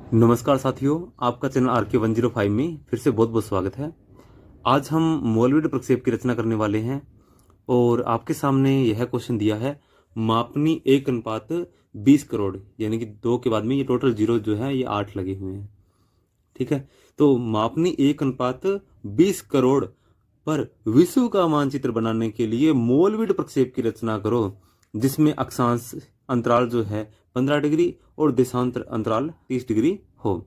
नमस्कार साथियों, आपका चैनल RK105 में फिर से बहुत बहुत स्वागत है। आज हम मोलविड प्रक्षेप की रचना करने वाले हैं और आपके सामने यह क्वेश्चन दिया है। मापनी 1:20 करोड़, यानी कि 2 के बाद में ये टोटल जीरो जो है ये 8 लगे हुए हैं। ठीक है, तो मापनी 1:20 करोड़ पर विश्व का मानचित्र बनाने के लिए मोलविड प्रक्षेप की रचना करो, जिसमें अक्षांश अंतराल जो है 15 डिग्री और देशांतर अंतराल 30 डिग्री हो।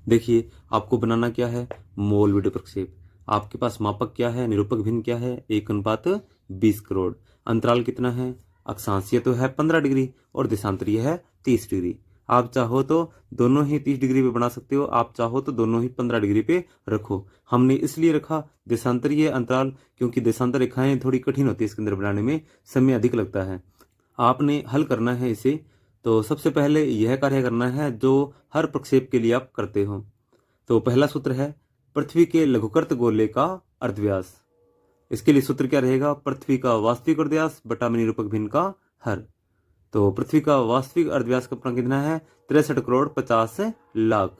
देखिए, आपको बनाना क्या है, मोलविड प्रक्षेप। आपके पास मापक क्या है, निरूपक भिन्न क्या है, 1:20 करोड़। अंतराल कितना है, अक्षांशीय तो है 15 डिग्री और देशांतरीय है 30 डिग्री। आप चाहो तो दोनों ही 30 डिग्री पे बना सकते हो, आप चाहो तो दोनों ही 15 डिग्री पे रखो। हमने इसलिए रखा देशांतरीय अंतराल क्योंकि देशांतर रेखाएं थोड़ी कठिन होती है, इसके अंदर बनाने में समय अधिक लगता है। आपने हल करना है इसे, तो सबसे पहले यह कार्य करना है जो हर प्रक्षेप के लिए आप करते हो। तो पहला सूत्र है पृथ्वी के लघुकर्त गोले का अर्धव्यास। इसके लिए सूत्र क्या रहेगा, पृथ्वी का वास्तविक अर्धव्यास बटा में निरूपक भिन्न का हर। तो पृथ्वी का वास्तविक अर्धव्यास का कितना है, 63 करोड़ 50 लाख।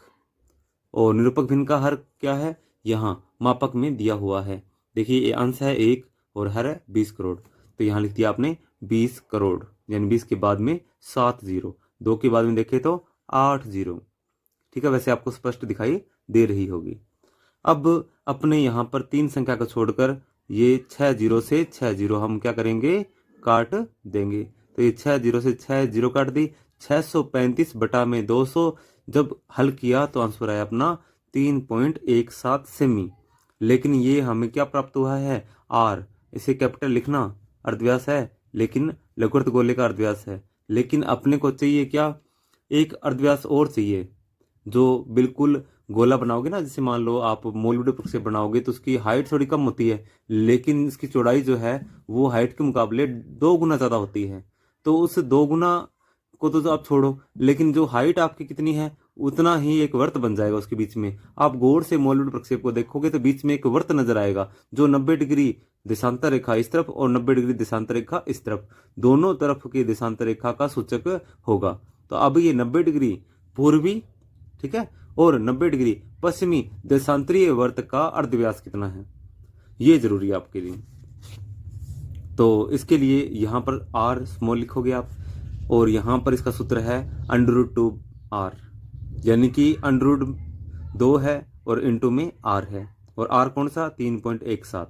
और निरूपक भिन्न का हर क्या है, यहाँ मापक में दिया हुआ है। देखिए, ये अंश है 1 और हर है 20 करोड़। तो यहाँ लिख दिया आपने 20 करोड़, यानी 20 के बाद में 7 जीरो, 2 के बाद में देखे तो 8 जीरो। ठीक है, वैसे आपको स्पष्ट दिखाई दे रही होगी। अब अपने यहाँ पर 3 संख्या को छोड़कर ये 6 जीरो से 6 जीरो हम क्या करेंगे, काट देंगे। तो ये 6 जीरो से 6 जीरो काट दी, 635 बटा में 200। जब हल किया तो आंसर आया अपना 3.17 सेमी। लेकिन ये हमें क्या प्राप्त हुआ है, आर। इसे कैपिटल लिखना, अर्धव्यास है लेकिन लघुगर्त गोले का अर्धव्यास है। लेकिन अपने को चाहिए क्या, एक अर्धव्यास और चाहिए जो बिल्कुल गोला बनाओगे ना। जैसे मान लो आप मोलविड प्रक्षेप बनाओगे तो उसकी हाइट थोड़ी कम होती है, लेकिन इसकी चौड़ाई जो है वो हाइट के मुकाबले 2 गुना ज्यादा होती है। तो उस 2 गुना को तो आप छोड़ो, लेकिन जो हाइट आपकी कितनी है उतना ही एक वर्त बन जाएगा उसके बीच में। आप गौर से मोलविड प्रक्षेप को देखोगे तो बीच में एक वर्त नजर आएगा जो 90 डिग्री देशांतर रेखा इस तरफ और 90 डिग्री देशांतर रेखा इस तरफ, दोनों तरफ की देशांतर रेखा का सूचक होगा। तो अब ये 90 डिग्री पूर्वी, ठीक है, और 90 डिग्री पश्चिमी देशांतरीय वर्त का अर्धव्यास कितना है, ये जरूरी है आपके लिए। तो इसके लिए यहां पर आर स्मॉल लिखोगे आप, और यहां पर इसका सूत्र है √2r, यानी कि √2 है और इंटू में आर है, और आर कौन सा, 3.17।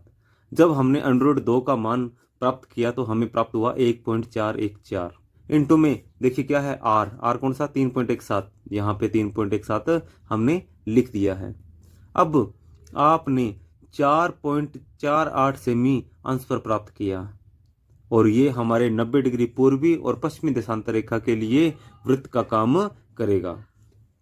जब हमने √2 का मान प्राप्त किया तो हमें प्राप्त हुआ 1.414। इंटू में देखिए क्या है, आर कौन सा, 3.17। यहाँ पे 3.17 हमने लिख दिया है। अब आपने 4.48 सेमी अंश पर प्राप्त किया, और ये हमारे 90 डिग्री पूर्वी और पश्चिमी देशांतर रेखा के लिए वृत्त का काम करेगा।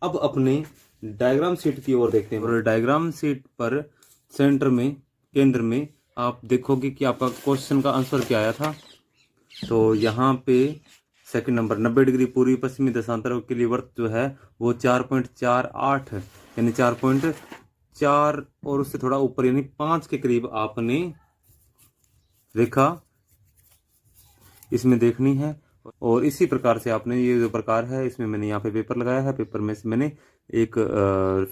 अब अपने डायग्राम शीट की ओर देखते हैं, और डायग्राम शीट पर सेंटर में, केंद्र में आप देखोगे कि आपका क्वेश्चन का आंसर क्या आया था। तो यहाँ पे सेकंड नंबर 90 डिग्री पूर्वी पश्चिमी देशांतर के लिए वर्त जो है वो 4.48 है, यानी 4.4 और उससे थोड़ा ऊपर यानी 5 के करीब आपने रेखा इसमें देखनी है। और इसी प्रकार से आपने, ये जो प्रकार है इसमें मैंने यहाँ पे पेपर लगाया है, पेपर में से मैंने एक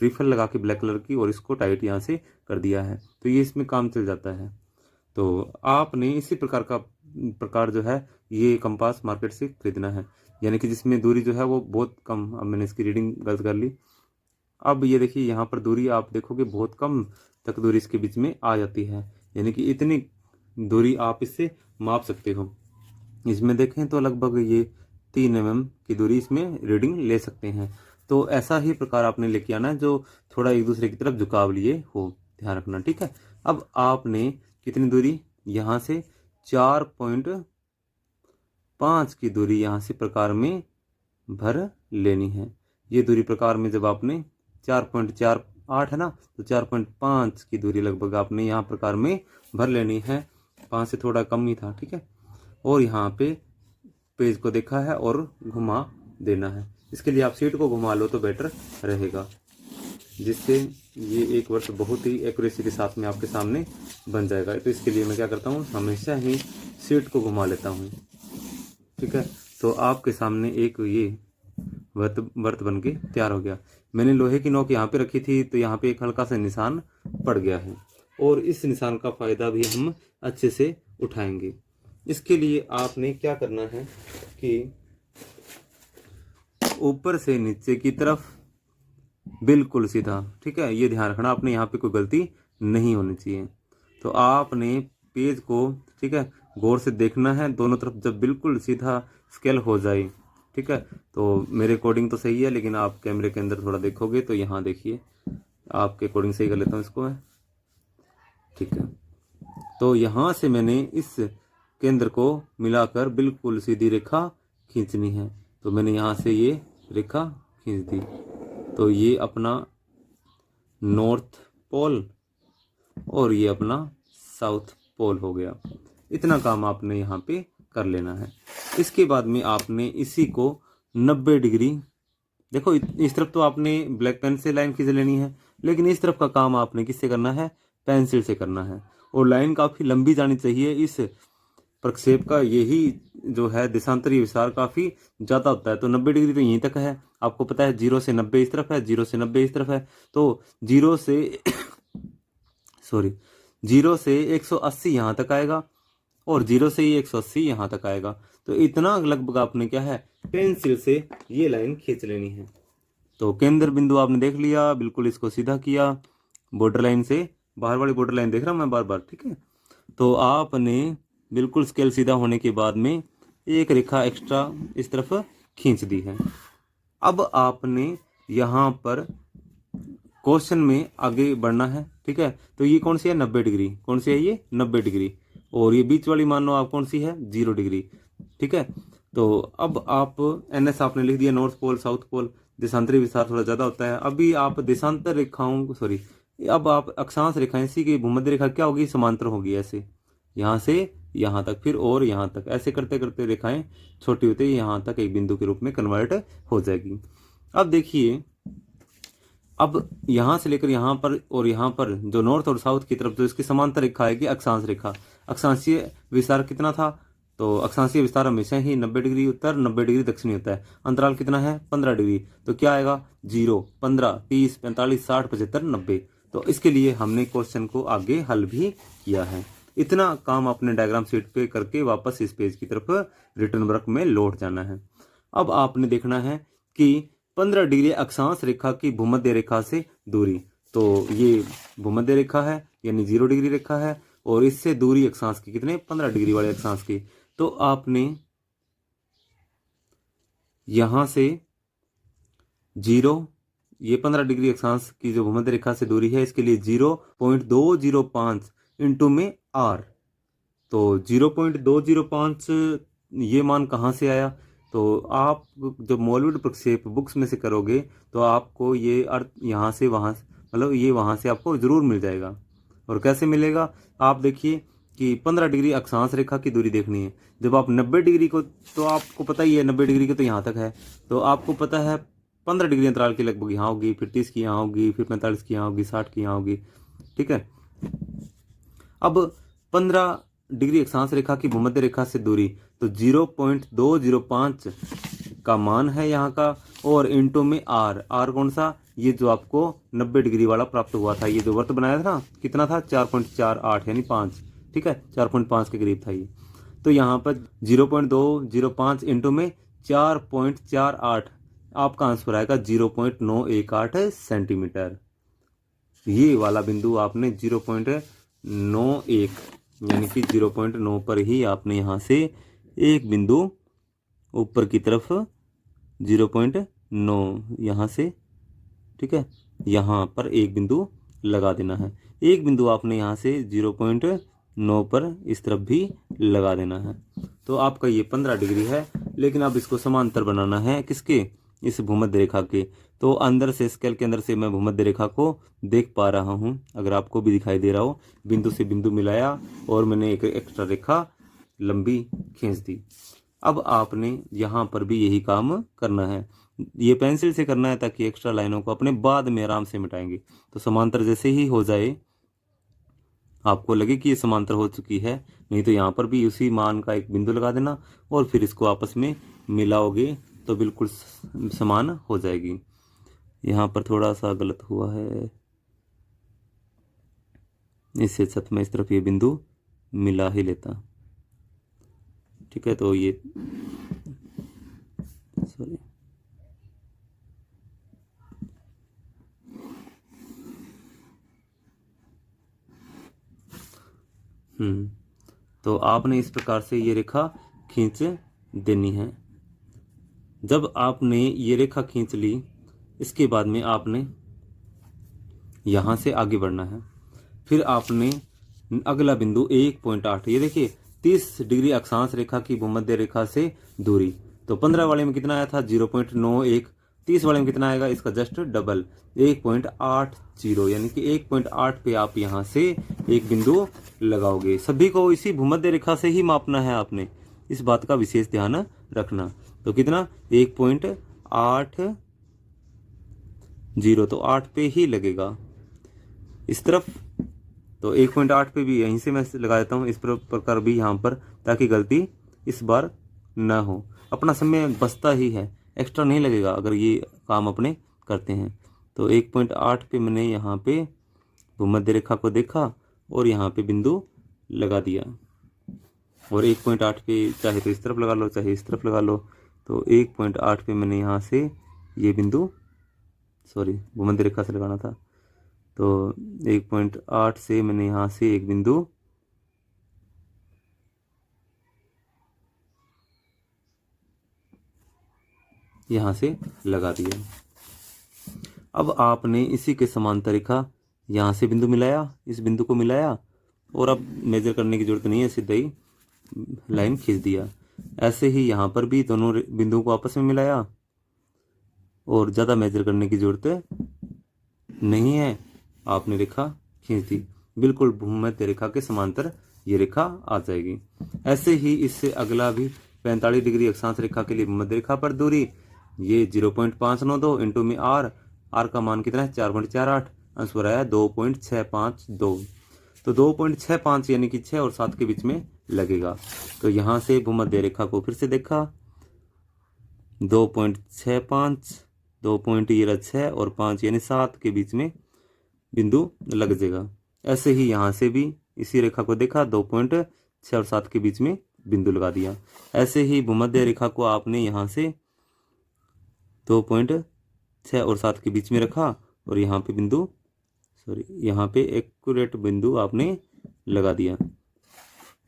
रिफल लगा के ब्लैक कलर की, और इसको टाइट यहाँ से कर दिया है, तो ये इसमें काम चल जाता है। तो आपने इसी प्रकार जो है ये कंपास मार्केट से खरीदना है, यानी कि जिसमें दूरी जो है वो बहुत कम। अब मैंने इसकी रीडिंग गलत कर ली। अब ये देखिए, यहाँ पर दूरी आप देखोगे बहुत कम तक दूरी इसके बीच में आ जाती है, यानी कि इतनी दूरी आप इससे माप सकते हो। इसमें देखें तो लगभग ये 3 mm की दूरी इसमें रीडिंग ले सकते हैं। तो ऐसा ही प्रकार आपने लेके आना है जो थोड़ा एक दूसरे की तरफ झुकाव लिए हो, ध्यान रखना, ठीक है। अब आपने कितनी दूरी, यहाँ से 4.5 की दूरी यहाँ से प्रकार में भर लेनी है। ये दूरी प्रकार में जब आपने 4.48 है ना, तो 4.5 की दूरी लगभग आपने यहाँ प्रकार में भर लेनी है। 5 से थोड़ा कम ही था, ठीक है। और यहाँ पे पेज को देखा है और घुमा देना है। इसके लिए आप शीट को घुमा लो तो बेटर रहेगा, जिससे ये एक वर्ष बहुत ही एक्यूरेसी के साथ में आपके सामने बन जाएगा। तो इसके लिए मैं क्या करता हूँ, हमेशा ही शीट को घुमा लेता हूँ, ठीक है। तो आपके सामने एक ये वर्त बन के तैयार हो गया। मैंने लोहे की नोक यहाँ पे रखी थी तो यहाँ पे एक हल्का सा निशान पड़ गया है और इस निशान का फायदा भी हम अच्छे से उठाएंगे। इसके लिए आपने क्या करना है कि ऊपर से नीचे की तरफ बिल्कुल सीधा, ठीक है, ये ध्यान रखना आपने, यहाँ पे कोई गलती नहीं होनी चाहिए। तो आपने पेज को, ठीक है, गौर से देखना है दोनों तरफ, जब बिल्कुल सीधा स्केल हो जाए, ठीक है। तो मेरे अकॉर्डिंग तो सही है, लेकिन आप कैमरे के अंदर थोड़ा देखोगे तो यहाँ देखिए, आपके अकॉर्डिंग सही कर लेता हूँ इसको मैं, ठीक है। तो यहाँ से मैंने इस केंद्र को मिलाकर बिल्कुल सीधी रेखा खींचनी है। तो मैंने यहाँ से ये रेखा खींच दी, तो ये अपना नॉर्थ पोल और ये अपना साउथ पोल हो गया। इतना काम आपने यहाँ पे कर लेना है। इसके बाद में आपने इसी को 90 डिग्री, देखो इस तरफ तो आपने ब्लैक पेन से लाइन खींच लेनी है, लेकिन इस तरफ का काम आपने किससे करना है, पेंसिल से करना है। और लाइन काफ़ी लंबी जानी चाहिए। इस प्रक्षेप का यही जो है देशांतरीय विस्तार काफ़ी ज़्यादा होता है। तो 90 डिग्री तो यहीं तक है, आपको पता है। 0 से 90 इस तरफ है, 0 से 90 इस तरफ है, तो 0 से 180 यहाँ तक आएगा और 0 से ही 180 यहाँ तक आएगा। तो इतना लगभग आपने क्या है, पेंसिल से ये लाइन खींच लेनी है। तो केंद्र बिंदु आपने देख लिया, बिल्कुल इसको सीधा किया, बॉर्डर लाइन से बाहर वाली बॉर्डर लाइन देख रहा हूँ मैं बार बार, ठीक है। तो आपने बिल्कुल स्केल सीधा होने के बाद में एक रेखा एक्स्ट्रा इस तरफ खींच दी है। अब आपने यहाँ पर क्वेश्चन में आगे बढ़ना है, ठीक है। तो ये कौन सी है, 90 डिग्री, कौन सी है ये 90 डिग्री, और ये बीच वाली मान लो आप कौन सी है, 0 डिग्री, ठीक है। तो अब आप NS आपने लिख दिया, नॉर्थ पोल साउथ पोल, देशांतरी विस्तार थोड़ा ज़्यादा होता है। अभी आप देशांतर रेखाओं, सॉरी, अब आप अक्षांश रेखाएं, इसी की भूमध्य रेखा क्या होगी, समांतर होगी, ऐसे यहाँ से यहाँ तक, फिर और यहाँ तक, ऐसे करते करते रेखाएं छोटी होते यहाँ तक एक बिंदु के रूप में कन्वर्ट हो जाएगी। अब देखिए, अब यहाँ से लेकर यहाँ पर और यहाँ पर जो नॉर्थ और साउथ की तरफ जो इसकी समांतर रेखा आएगी, अक्षांश रेखा, अक्षांशीय विस्तार कितना था, तो अक्षांशीय विस्तार हमेशा ही 90 डिग्री उत्तर 90 डिग्री दक्षिणी होता है। अंतराल कितना है, 15 डिग्री, तो क्या आएगा, 0, 15, 30, 45, 60, 75, 90। तो इसके लिए हमने क्वेश्चन को आगे हल भी किया है। इतना काम अपने डायग्राम शीट पे करके वापस इस पेज की तरफ रिटर्न वर्क में लौट जाना है। अब आपने देखना है कि 15 डिग्री अक्षांश रेखा की भूमध्य रेखा से दूरी, तो ये भूमध्य रेखा है यानी 0 डिग्री रेखा है, और इससे दूरी अक्षांश की कितने, 15 डिग्री वाले अक्षांश की। तो आपने यहां से 0, ये 15 डिग्री अक्षांश की जो भूमध्य रेखा से दूरी है, इसके लिए 0.205 इंटू में r, तो 0.205 ये मान कहाँ से आया, तो आप जब मौलविड प्रक्षेप बुक्स में से करोगे तो आपको ये अर्थ यहाँ से वहाँ, मतलब ये वहाँ से आपको जरूर मिल जाएगा। और कैसे मिलेगा, आप देखिए कि 15 डिग्री अक्षांश रेखा की दूरी देखनी है। जब आप 90 डिग्री को, तो आपको पता ही है 90 डिग्री की तो यहाँ तक है, तो आपको पता है 15 डिग्री अंतराल की लगभग यहाँ होगी, फिर 30 की यहाँ होगी, फिर 45 की यहाँ होगी, 60 की यहाँ होगी, ठीक है। अब 15 डिग्री अक्षांश रेखा की भूमध्य रेखा से दूरी, तो 0.205 का मान है यहाँ का, और इंटू में r कौन सा, ये जो आपको 90 डिग्री वाला प्राप्त हुआ था, ये जो वर्त बनाया था ना, कितना था, 4.48 यानी 5, ठीक है, 4.5 के करीब था ये। तो यहाँ पर 0.205 इंटू में 4.48, आपका आंसर आएगा 0.918 सेंटीमीटर। ये वाला बिंदु आपने 0.91 यानी कि 0.9 पर ही आपने यहाँ से एक बिंदु ऊपर की तरफ 0.9 यहाँ से, ठीक है, यहाँ पर एक बिंदु लगा देना है। एक बिंदु आपने यहाँ से 0.9 पर इस तरफ भी लगा देना है। तो आपका ये 15 डिग्री है, लेकिन अब इसको समांतर बनाना है किसके, इस भूमध्य रेखा के। तो अंदर से, स्केल के अंदर से मैं भूमध्य रेखा को देख पा रहा हूँ, अगर आपको भी दिखाई दे रहा हो, बिंदु से बिंदु मिलाया और मैंने एक एक्स्ट्रा रेखा लंबी खींच दी। अब आपने यहाँ पर भी यही काम करना है, ये पेंसिल से करना है ताकि एक्स्ट्रा लाइनों को अपने बाद में आराम से मिटाएंगे। तो समांतर जैसे ही हो जाए, आपको लगे कि ये समांतर हो चुकी है, नहीं तो यहाँ पर भी उसी मान का एक बिंदु लगा देना और फिर इसको आपस में मिलाओगे तो बिल्कुल समान हो जाएगी। यहाँ पर थोड़ा सा गलत हुआ है, इससे अच्छा मैं इस तरफ ये बिंदु मिला ही लेता। ठीक है, तो ये सॉरी तो आपने इस प्रकार से ये रेखा खींच देनी है। जब आपने ये रेखा खींच ली, इसके बाद में आपने यहाँ से आगे बढ़ना है। फिर आपने अगला बिंदु 1.8, ये देखिए 30 डिग्री अक्षांश रेखा की भूमध्य रेखा से दूरी, तो 15 वाले में कितना आया था 0.91, 30 वाले में कितना आएगा, इसका जस्ट डबल 1.80, यानी कि 1.8 पे आप यहाँ से एक बिंदु लगाओगे। सभी को इसी भूमध्य रेखा से ही मापना है आपने, इस बात का विशेष ध्यान रखना। तो कितना 1.80, तो 8 पे ही लगेगा इस तरफ, तो 1.8 पे भी यहीं से मैं लगा देता हूँ, इस प्रकार भी यहाँ पर, ताकि गलती इस बार ना हो। अपना समय बचता ही है, एक्स्ट्रा नहीं लगेगा अगर ये काम अपने करते हैं। तो 1.8 पे मैंने यहाँ पे भूमध्य रेखा को देखा और यहाँ पे बिंदु लगा दिया। और 1.8 पे चाहे तो इस तरफ लगा लो, चाहे इस तरफ लगा लो। तो 1.8 पे मैंने यहाँ से ये बिंदु, सॉरी भूमध्य रेखा से लगाना था, तो 1.8 से मैंने यहाँ से एक बिंदु यहाँ से लगा दिया। अब आपने इसी के समांतर रेखा यहाँ से बिंदु मिलाया, इस बिंदु को मिलाया, और अब मेजर करने की जरूरत नहीं है, सीधा ही लाइन खींच दिया। ऐसे ही यहाँ पर भी दोनों बिंदुओं को आपस में मिलाया, और ज़्यादा मेजर करने की जरूरत नहीं है, आपने रेखा खींच दी, बिल्कुल भूमध्य रेखा के समांतर ये रेखा आ जाएगी। ऐसे ही इससे अगला भी 45 डिग्री अक्षांश रेखा के लिए भूमध्य रेखा पर दूरी ये 0.592 इंटू में आर का मान कितना है 4.48, आंसर आया 2.652। तो 2.65 यानी कि 6 और 7 के बीच में लगेगा। तो यहाँ से भूमध्य रेखा को फिर से देखा, 2.65, 2 पॉइंट ये 6 और 5 यानी 7 के बीच में बिंदु लग जाएगा। ऐसे ही यहाँ से भी इसी रेखा को देखा, 2.6 और 7 के बीच में बिंदु लगा दिया। ऐसे ही भूमध्य रेखा को आपने यहाँ से 2.6 और 7 के बीच में रखा, और यहाँ पे बिंदु, सॉरी यहाँ पे एक्यूरेट बिंदु आपने लगा दिया।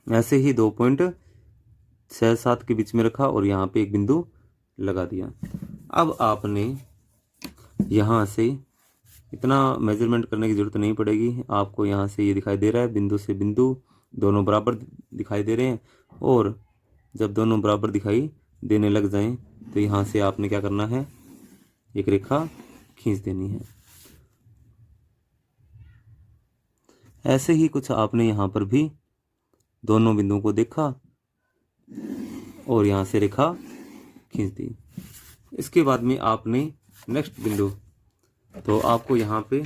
ऐसे ही 2.67 के बीच में रखा और यहाँ पे एक बिंदु लगा दिया। अब आपने यहाँ से इतना मेजरमेंट करने की ज़रूरत नहीं पड़ेगी, आपको यहाँ से ये दिखाई दे रहा है, बिंदु से बिंदु दोनों बराबर दिखाई दे रहे हैं। और जब दोनों बराबर दिखाई देने लग जाएं, तो यहाँ से आपने क्या करना है, एक रेखा खींच देनी है। ऐसे ही कुछ आपने यहाँ पर भी दोनों बिंदुओं को देखा और यहाँ से रेखा खींच दी। इसके बाद में आपने नेक्स्ट बिंदु, तो आपको यहाँ पे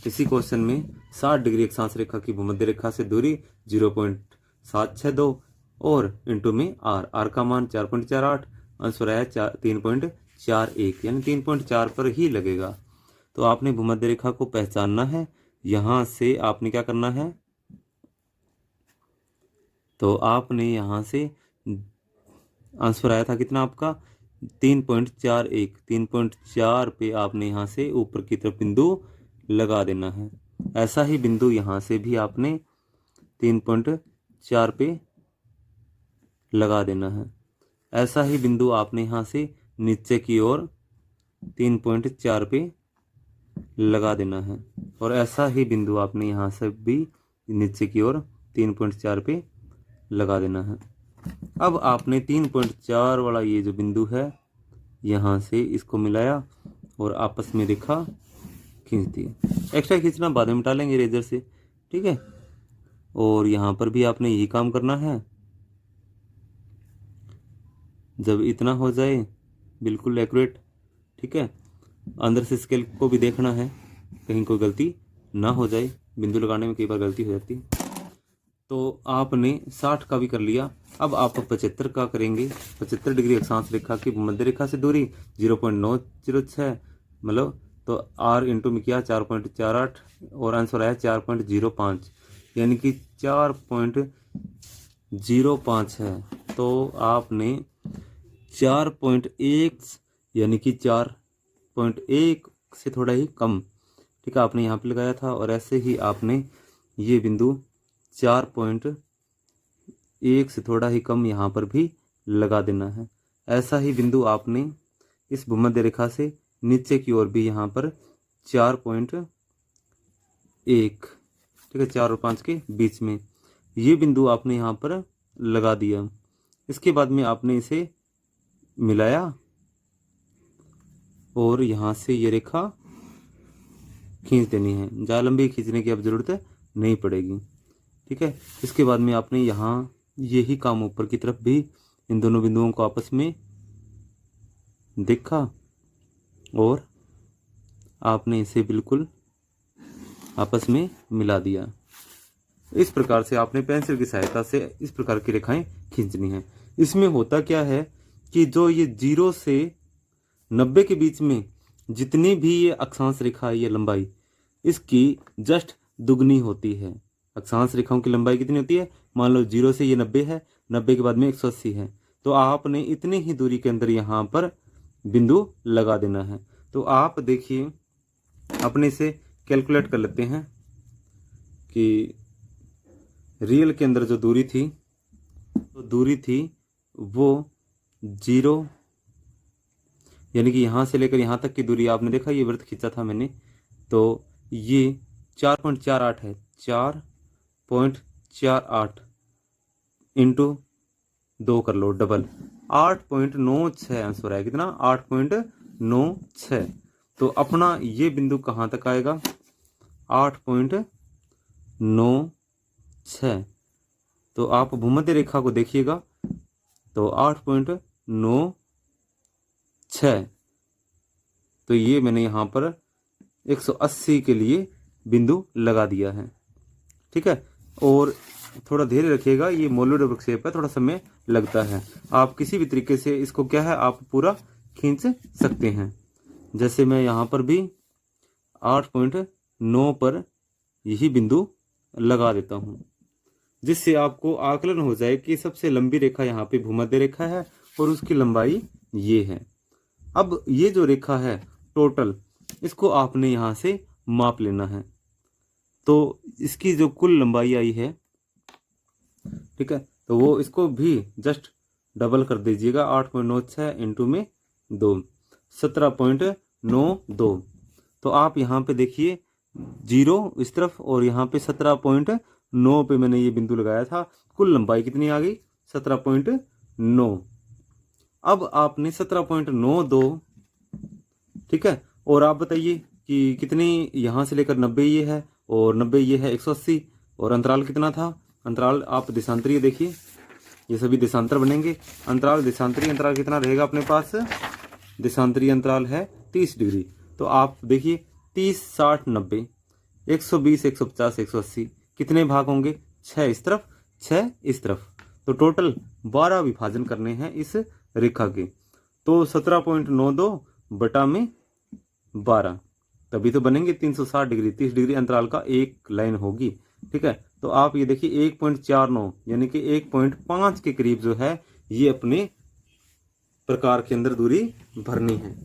इसी क्वेश्चन में 60 डिग्री अक्षांश रेखा की भूमध्य रेखा से दूरी 0.762 और इंटू में आर का मान 4.48, आंसर आया 3.41, यानी 3.4 पर ही लगेगा। तो आपने भूमध्य रेखा को पहचानना है। यहाँ से आपने क्या करना है, तो आपने यहाँ से आंसर आया था कितना आपका 3.41, 3.4 पे आपने यहाँ से ऊपर की तरफ बिंदु लगा देना है। ऐसा ही बिंदु यहाँ से भी आपने 3.4 पे लगा देना है। ऐसा ही बिंदु आपने यहाँ से नीचे की ओर 3.4 पे लगा देना है, और ऐसा ही बिंदु आपने यहाँ से भी नीचे की ओर 3.4 पे लगा देना है। अब आपने 3.4 वाला ये जो बिंदु है, यहाँ से इसको मिलाया और आपस में रेखा खींच दी। एक्स्ट्रा खींचना बाद में मिटा लेंगे इरेजर से, ठीक है। और यहाँ पर भी आपने यही काम करना है। जब इतना हो जाए बिल्कुल एक्यूरेट, ठीक है, अंदर से स्केल को भी देखना है, कहीं कोई गलती ना हो जाए। बिंदु लगाने में कई बार गलती हो जाती है। तो आपने 60 का भी कर लिया। अब आप 75 का करेंगे। 75 डिग्री अक्षांश रेखा की मध्य रेखा से दूरी 0.906, मतलब तो r इंटू में किया 4.48 और आंसर आया 4.05, यानी कि 4.05 है। तो आपने 4.1 यानी कि 4.1 से थोड़ा ही कम, ठीक है, आपने यहाँ पे लगाया था। और ऐसे ही आपने ये बिंदु 4.1 से थोड़ा ही कम यहाँ पर भी लगा देना है। ऐसा ही बिंदु आपने इस भूमध्य रेखा से नीचे की ओर भी यहाँ पर 4.1, ठीक है, 4 और 5 के बीच में ये बिंदु आपने यहाँ पर लगा दिया। इसके बाद में आपने इसे मिलाया और यहाँ से ये रेखा खींच देनी है। ज़्यादा लंबी खींचने की अब जरूरत नहीं पड़ेगी, ठीक है। इसके बाद में आपने यहाँ यही काम ऊपर की तरफ भी इन दोनों बिंदुओं को आपस में देखा और आपने इसे बिल्कुल आपस में मिला दिया। इस प्रकार से आपने पेंसिल की सहायता से इस प्रकार की रेखाएं खींचनी है। इसमें होता क्या है कि जो ये 0 से 90 के बीच में जितनी भी ये अक्षांश रेखा है, ये लंबाई इसकी जस्ट दुगनी होती है। अक्षांश रेखाओं की लंबाई कितनी होती है? मान लो 0 से ये 90 है, 90 के बाद में 180 है, तो आपने इतनी ही दूरी के अंदर यहाँ पर बिंदु लगा देना है। तो आप देखिए, अपने से कैलकुलेट कर लेते हैं कि रियल के अंदर जो दूरी थी, तो दूरी थी वो 0, यानी कि यहाँ से लेकर यहाँ तक की दूरी आपने देखा, ये वृत्त खींचा था मैंने, तो ये 4.48 है। 4.48 इंटू 2 कर लो, डबल 8.96 आंसर है। कितना? 8.96। तो अपना ये बिंदु कहाँ तक आएगा? 8.96। तो आप भूमध्य रेखा को देखिएगा, तो 8.96, तो ये मैंने यहाँ पर 180 के लिए बिंदु लगा दिया है, ठीक है। और थोड़ा धैर्य रखिएगा, ये मोलुड प्रक्षेप है, थोड़ा समय लगता है। आप किसी भी तरीके से इसको क्या है, आप पूरा खींच सकते हैं। जैसे मैं यहाँ पर भी 8.9 पर यही बिंदु लगा देता हूँ, जिससे आपको आकलन हो जाए कि सबसे लंबी रेखा यहाँ पे भूमध्य रेखा है और उसकी लंबाई ये है। अब ये जो रेखा है टोटल, इसको आपने यहाँ से माप लेना है। तो इसकी जो कुल लंबाई आई है, ठीक है, तो वो इसको भी जस्ट डबल कर दीजिएगा। 8.96 इंटू में 2, 17.92। तो आप यहाँ पे देखिए 0 इस तरफ और यहाँ पे 17.9 पे मैंने ये बिंदु लगाया था। कुल लंबाई कितनी आ गई? 17.9। अब आपने 17.92, ठीक है, और आप बताइए कि कितनी यहाँ से लेकर 90 ये है और 90 ये है 180, और अंतराल कितना था? अंतराल आप देशांतरीय देखिए, ये सभी देशांतर बनेंगे। अंतराल देशांतरीय अंतराल कितना रहेगा अपने पास? देशांतरीय अंतराल है 30 डिग्री। तो आप देखिए 30, 60, 90, 120, 150, 180 कितने भाग होंगे? 6 इस तरफ, 6 इस तरफ। तो टोटल 12 विभाजन करने हैं इस रेखा के। तो 17.92 बटा में 12, तभी तो बनेंगे 360 डिग्री। 30 डिग्री अंतराल का एक लाइन होगी, ठीक है। तो आप ये देखिए 1.49 यानी कि 1.5 के करीब जो है ये अपने प्रकार के अंदर दूरी भरनी है।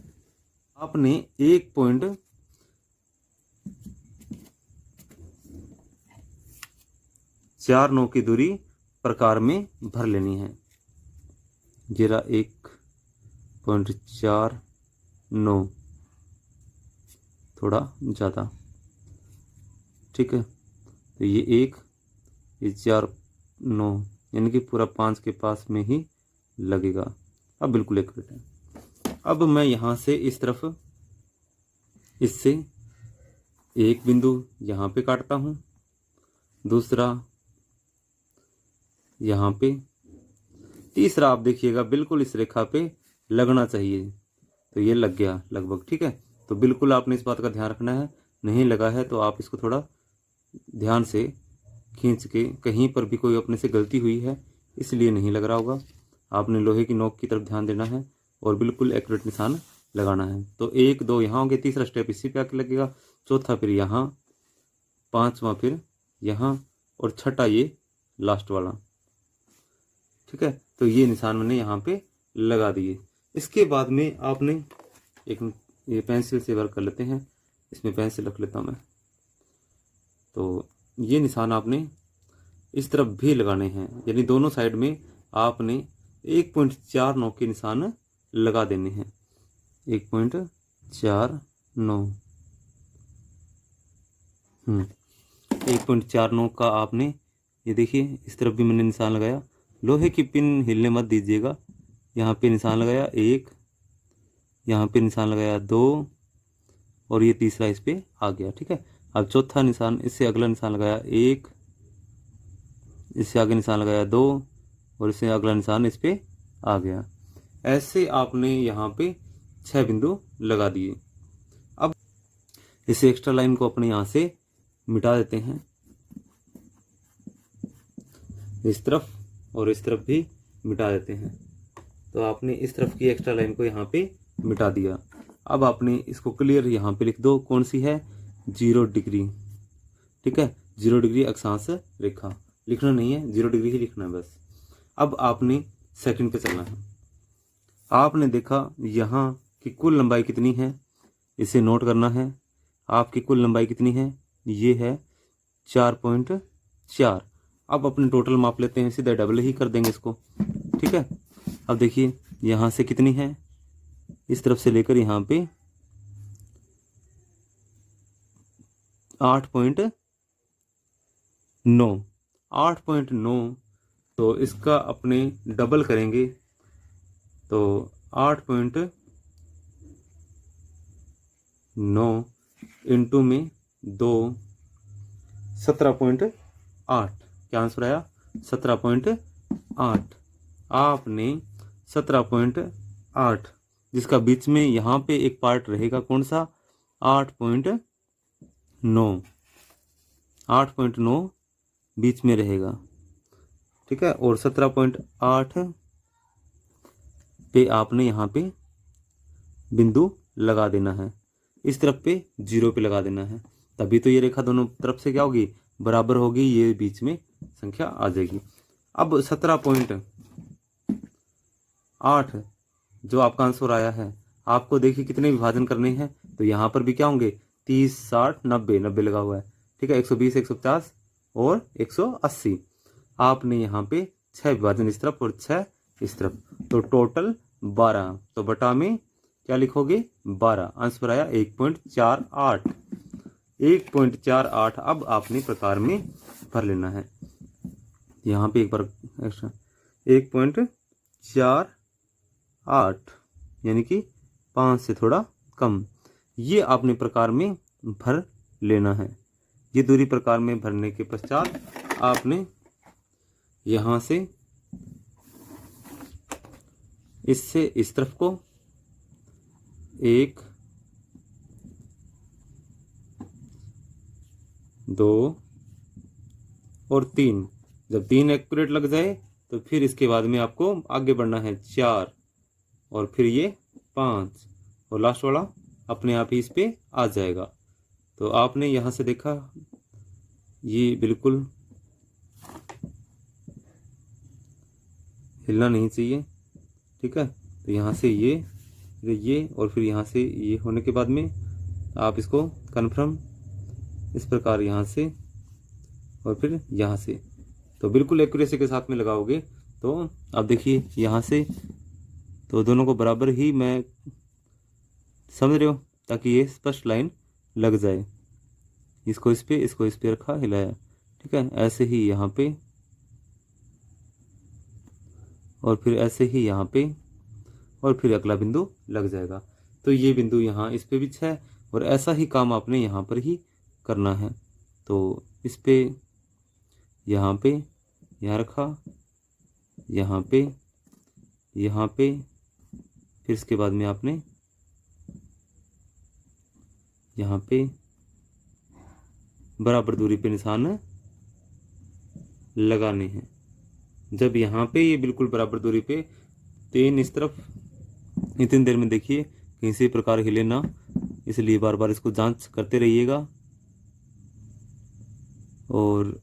आपने 1.49 की दूरी प्रकार में भर लेनी है। जरा 1.49 थोड़ा ज़्यादा, ठीक है। तो ये 1, ये 4, 9 यानी कि पूरा 5 के पास में ही लगेगा। अब बिल्कुल एक्यूरेट है। अब मैं यहाँ से इस तरफ इससे एक बिंदु यहाँ पे काटता हूँ, दूसरा यहाँ पे, तीसरा आप देखिएगा बिल्कुल इस रेखा पे लगना चाहिए। तो ये लग गया लगभग, ठीक है। तो बिल्कुल आपने इस बात का ध्यान रखना है, नहीं लगा है तो आप इसको थोड़ा ध्यान से खींच के, कहीं पर भी कोई अपने से गलती हुई है इसलिए नहीं लग रहा होगा। आपने लोहे की नोक की तरफ ध्यान देना है और बिल्कुल एक्यूरेट निशान लगाना है। तो 1 2 यहाँ हो गया, तीसरा स्टेप इसी पे आके लगेगा, चौथा फिर यहाँ, पांचवा फिर यहाँ, और छठा ये लास्ट वाला। ठीक है, तो ये निशान मैंने यहाँ पे लगा दिए। इसके बाद में आपने एक ये पेंसिल से वर्क कर लेते हैं, इसमें पेंसिल रख लेता हूँ मैं। तो ये निशान आपने इस तरफ भी लगाने हैं, यानी दोनों साइड में आपने 1.49 के निशान लगा देने हैं। 1.49 1.49 का आपने, ये देखिए इस तरफ भी मैंने निशान लगाया। लोहे की पिन हिलने मत दीजिएगा। यहाँ पे निशान लगाया 1, यहाँ पे निशान लगाया 2, और ये तीसरा इस पे आ गया। ठीक है, अब चौथा निशान, इससे अगला निशान लगाया 1, इससे आगे निशान लगाया 2, और इससे अगला निशान इस पे आ गया। ऐसे आपने यहाँ पे 6 बिंदु लगा दिए। अब इस एक्स्ट्रा लाइन को अपने यहाँ से मिटा देते हैं, इस तरफ और इस तरफ भी मिटा देते हैं। तो आपने इस तरफ की एक्स्ट्रा लाइन को यहाँ पे मिटा दिया। अब आपने इसको क्लियर यहाँ पे लिख दो, कौन सी है, 0 डिग्री। ठीक है, 0 डिग्री अक्षांश रेखा, लिखना नहीं है, 0 डिग्री ही लिखना है बस। अब आपने सेकंड पे चलना है। आपने देखा यहाँ की कुल लंबाई कितनी है, इसे नोट करना है। आपकी कुल लंबाई कितनी है, ये है 4.4। अब अपने टोटल माप लेते हैं, सीधे डबल ही कर देंगे इसको। ठीक है, अब देखिए यहाँ से कितनी है, इस तरफ से लेकर यहाँ पे 8.9 8.9। तो इसका अपने डबल करेंगे तो 8.9 इंटू में 2, 17.8। क्या आंसर आया, 17.8। आपने 17.8, जिसका बीच में यहाँ पे एक पार्ट रहेगा, कौन सा, 8.9 बीच में रहेगा। ठीक है, और 17.8 पे आपने यहाँ पे बिंदु लगा देना है, इस तरफ पे 0 पे लगा देना है। तभी तो ये रेखा दोनों तरफ से क्या होगी, बराबर होगी, ये बीच में संख्या आ जाएगी। अब 17.8 जो आपका आंसर आया है, आपको देखिए कितने विभाजन करने हैं। तो यहाँ पर भी क्या होंगे, 30 60 90 90 लगा हुआ है। ठीक है, 120 150 और 180। आपने यहाँ पे 6 विभाजन इस तरफ और 6 इस तरफ, तो टोटल 12। तो बटा में क्या लिखोगे, 12। आंसर आया 1.48 1.48। अब आपने प्रकार में भर लेना है, यहाँ पे एक बार एक्स्ट्रा 1.48 यानी कि 5 से थोड़ा कम, ये आपने प्रकार में भर लेना है। ये दूरी प्रकार में भरने के पश्चात आपने यहाँ से इससे इस तरफ को 1 2 और 3, जब 3 एक्यूरेट लग जाए तो फिर इसके बाद में आपको आगे बढ़ना है 4 और फिर ये 5 और लास्ट वाला अपने आप ही इस पे आ जाएगा। तो आपने यहाँ से देखा ये बिल्कुल हिलना नहीं चाहिए। ठीक है, तो यहाँ से ये और फिर यहाँ से ये होने के बाद में आप इसको कन्फर्म इस प्रकार यहाँ से और फिर यहाँ से, तो बिल्कुल एक्यूरेसी के साथ में लगाओगे। तो अब देखिए यहाँ से, तो दोनों को बराबर ही, मैं समझ रहे हो, ताकि ये स्पष्ट लाइन लग जाए। इसको इस पे रखा, हिलाया। ठीक है, ऐसे ही यहाँ पे और फिर ऐसे ही यहाँ पे और फिर अगला बिंदु लग जाएगा। तो ये बिंदु यहाँ इस पे भी 6 और ऐसा ही काम आपने यहाँ पर ही करना है। तो इस पे यहाँ रखा, यहाँ पे, फिर इसके बाद में आपने यहाँ पे बराबर दूरी पे निशान लगाने हैं। जब यहाँ पे ये बिल्कुल बराबर दूरी पे 3 इस तरफ, इतनी देर में देखिए किसी प्रकार हिले ना, इसलिए बार बार इसको जांच करते रहिएगा। और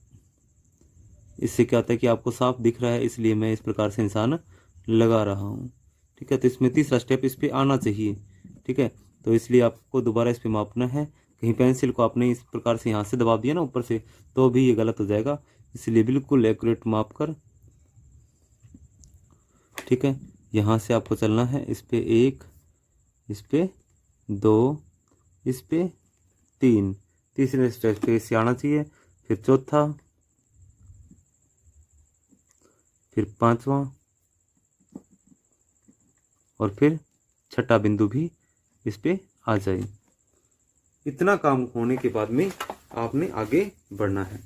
इससे क्या होता है कि आपको साफ दिख रहा है, इसलिए मैं इस प्रकार से निशान लगा रहा हूँ। ठीक है, तो इसमें तीसरा स्टेप इस पे आना चाहिए। ठीक है, तो इसलिए आपको दोबारा इस पे मापना है। कहीं पेंसिल को आपने इस प्रकार से यहाँ से दबा दिया ना ऊपर से, तो भी ये गलत हो जाएगा, इसलिए बिल्कुल एक्यूरेट माप कर। ठीक है, यहाँ से आपको चलना है, इस पे 1, इस पे 2, इस पे 3, तीसरे स्टेप पे इसे आना चाहिए, फिर चौथा, फिर 5वां और फिर छठा बिंदु भी इस पे आ जाए। इतना काम होने के बाद में आपने आगे बढ़ना है।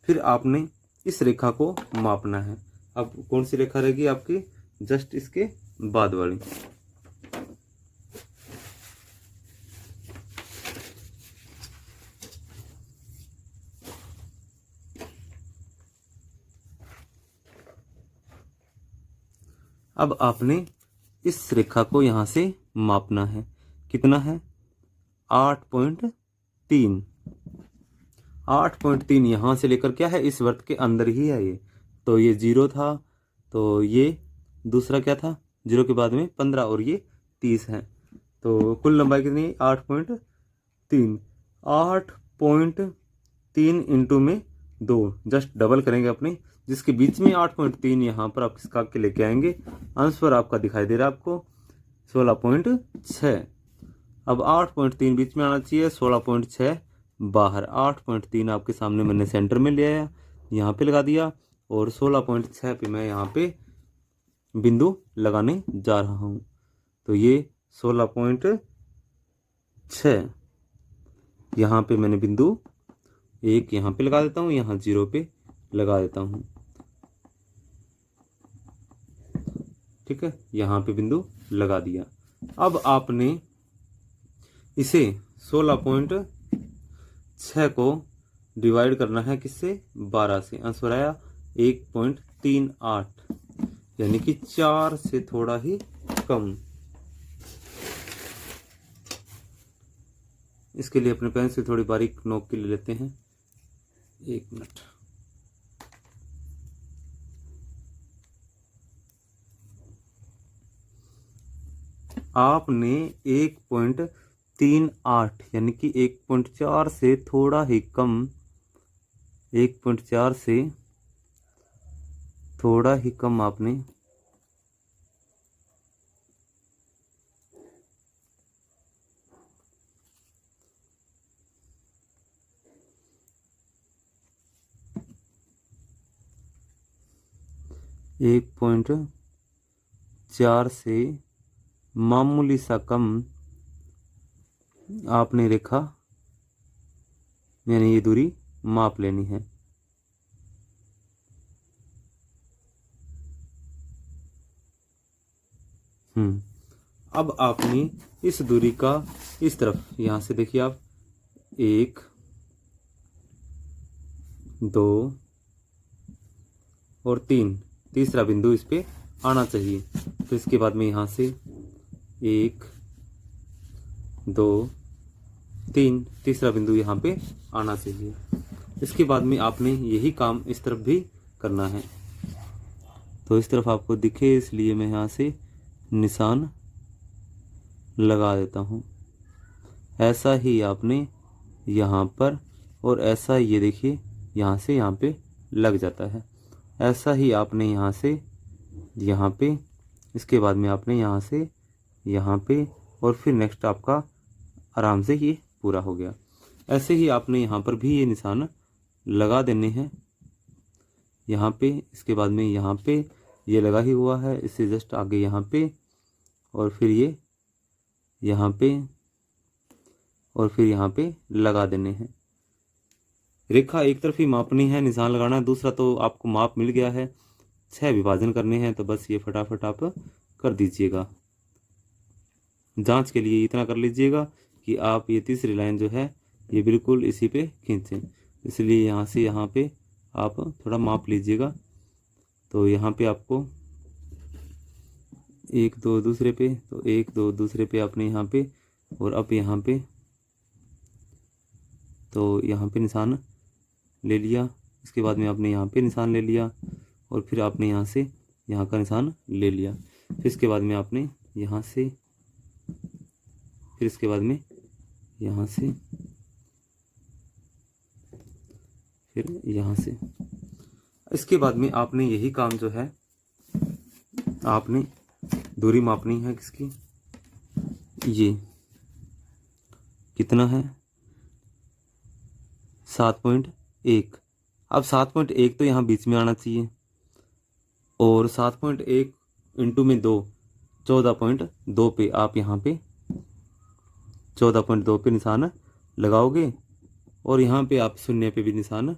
फिर आपने इस रेखा को मापना है। अब कौन सी रेखा रहेगी आपकी? जस्ट इसके बाद वाली। अब आपने इस रेखा को यहां से मापना है। कितना है? 8.3। 8.3 यहाँ से लेकर क्या है, इस वृत्त के अंदर ही है ये। तो ये 0 था, तो ये दूसरा क्या था, 0 के बाद में 15 और ये 30 है। तो कुल लंबाई कितनी है? 8.3। 8.3 इंटू में 2, जस्ट डबल करेंगे अपने, जिसके बीच में 8.3 यहाँ पर आप इसका के लेके आएंगे। आंसर आपका दिखाई दे रहा है आपको 16.6। अब 8.3 बीच में आना चाहिए, 16.6 बाहर। 8.3 आपके सामने मैंने सेंटर में ले आया, यहाँ पे लगा दिया, और 16.6 पे मैं यहाँ पे बिंदु लगाने जा रहा हूँ। तो ये 16.6 यहाँ पे मैंने बिंदु एक यहाँ पे लगा देता हूँ, यहाँ 0 पे लगा देता हूँ। ठीक है, यहाँ पे बिंदु लगा दिया। अब आपने इसे 16.6 को डिवाइड करना है किससे? 12 से। आंसर आया 1.38, यानी कि 4 से थोड़ा ही कम। इसके लिए अपने पेन से थोड़ी बारीक नोक के ले लेते हैं। 1 मिनट। आपने 1.38 यानी कि 1.4 से थोड़ा ही कम, 1.4 से थोड़ा ही कम आपने एक 1.4 से मामूली सा कम आपने रेखा यानी ये दूरी माप लेनी है। अब आपने इस दूरी का इस तरफ, यहां से देखिए आप, 1, 2 और 3, तीसरा बिंदु इस पे आना चाहिए। तो इसके बाद में यहाँ से 1, 2, 3, तीसरा बिंदु यहाँ पे आना चाहिए। इसके बाद में आपने यही काम इस तरफ भी करना है। तो इस तरफ आपको दिखे इसलिए मैं यहाँ से निशान लगा देता हूँ। ऐसा ही आपने यहाँ पर, और ऐसा ये देखिए यहाँ से यहाँ पे लग जाता है। ऐसा ही आपने यहाँ से यहाँ पे, इसके बाद में आपने यहाँ से यहाँ पे, और फिर नेक्स्ट आपका आराम से ये पूरा हो गया। ऐसे ही आपने यहाँ पर भी ये निशान लगा देने हैं यहाँ पे। इसके बाद में यहाँ पे ये लगा ही हुआ है, इससे जस्ट आगे यहाँ पे, और फिर ये यहाँ पे, और फिर यहाँ पे लगा देने हैं। रेखा एक तरफ ही मापनी है, निशान लगाना है। दूसरा तो आपको माप मिल गया है, 6 विभाजन करने हैं, तो बस ये फटाफट आप कर दीजिएगा। जांच के लिए इतना कर लीजिएगा कि आप ये तीसरी लाइन जो है ये बिल्कुल इसी पे खींचें। इसलिए यहाँ से यहाँ पे आप थोड़ा माप लीजिएगा। तो यहाँ पे आपको 1 2 दूसरे पे, तो 1 2 दूसरे पे आपने यहाँ पे, और अब यहाँ पे, तो यहाँ पे निशान ले लिया। इसके बाद में आपने यहाँ पे निशान ले लिया, और फिर आपने यहाँ से यहाँ का निशान ले लिया। फिर इसके बाद में आपने यहाँ से, फिर इसके बाद में यहाँ से, फिर यहाँ से। इसके बाद में आपने यही काम जो है, आपने दूरी मापनी है किसकी, ये कितना है 7.1। अब 7.1 तो यहाँ बीच में आना चाहिए, और 7.1 इंटू में 2 14.2 पे आप यहाँ पे 14.2 पे निशान लगाओगे, और यहाँ पे आप शून्य पे भी निशान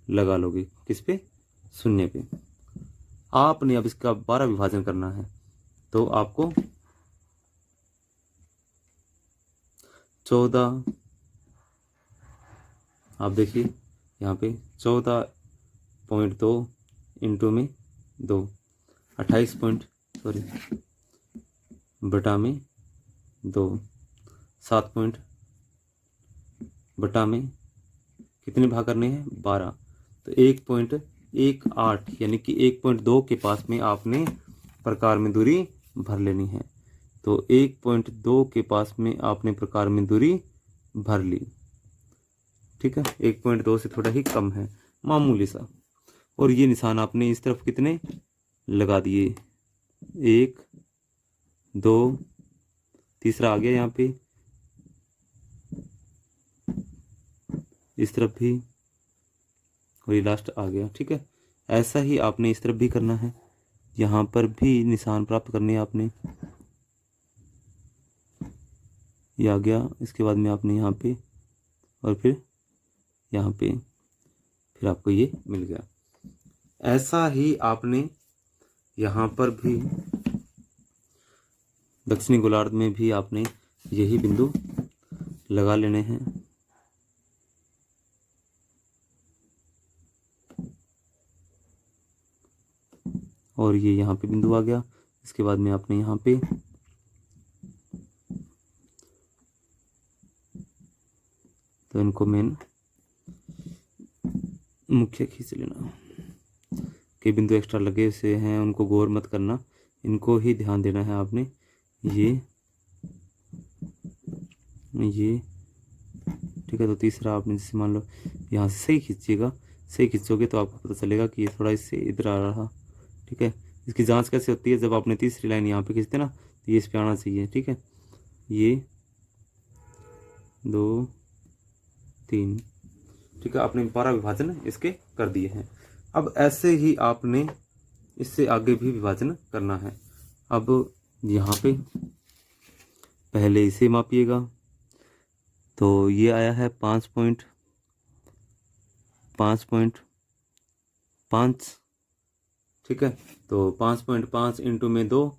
लगा लोगे। किस पे, शून्य पे। आपने अब इसका 12 विभाजन करना है, तो आपको 14, आप देखिए यहाँ पे 14.2 इंटू में 2 बटा में 2 7 पॉइंट बटा में कितने भाग करने हैं 12, तो 1.18 यानी कि 1.2 के पास में आपने प्रकार में दूरी भर लेनी है। तो 1.2 के पास में आपने प्रकार में दूरी भर ली, ठीक है। 1.2 से थोड़ा ही कम है, मामूली सा। और ये निशान आपने इस तरफ कितने लगा दिए, 1 2, तीसरा आ गया यहाँ पे, इस तरफ भी, और ये लास्ट आ गया, ठीक है। ऐसा ही आपने इस तरफ भी करना है, यहाँ पर भी निशान प्राप्त करने हैं आपने। ये आ गया, इसके बाद में आपने यहाँ पे, और फिर यहाँ पे, फिर आपको ये मिल गया। ऐसा ही आपने यहाँ पर भी, दक्षिणी गोलार्ध में भी आपने यही बिंदु लगा लेने हैं। और ये यहाँ पे बिंदु आ गया। इसके बाद में आपने यहाँ पे तो इनको मेन मुख्य खींच लेना। कई बिंदु एक्स्ट्रा लगे से हैं, उनको गौर मत करना, इनको ही ध्यान देना है आपने। ये ठीक है। तो तीसरा आपने जैसे मान लो यहाँ से सही खींचिएगा, सही खींचोगे तो आपको पता चलेगा कि ये थोड़ा इससे इधर आ रहा, ठीक है। इसकी जांच कैसे होती है, जब आपने तीसरी लाइन यहाँ पे खींचते ना, तो ये इस पे आना चाहिए, ठीक है। ये 2 3, ठीक है। आपने 12 विभाजन इसके कर दिए हैं। अब ऐसे ही आपने इससे आगे भी विभाजन करना है। अब यहाँ पे पहले इसे मापिएगा, तो ये आया है 5.5, ठीक है। तो 5.5 इंटू में 2,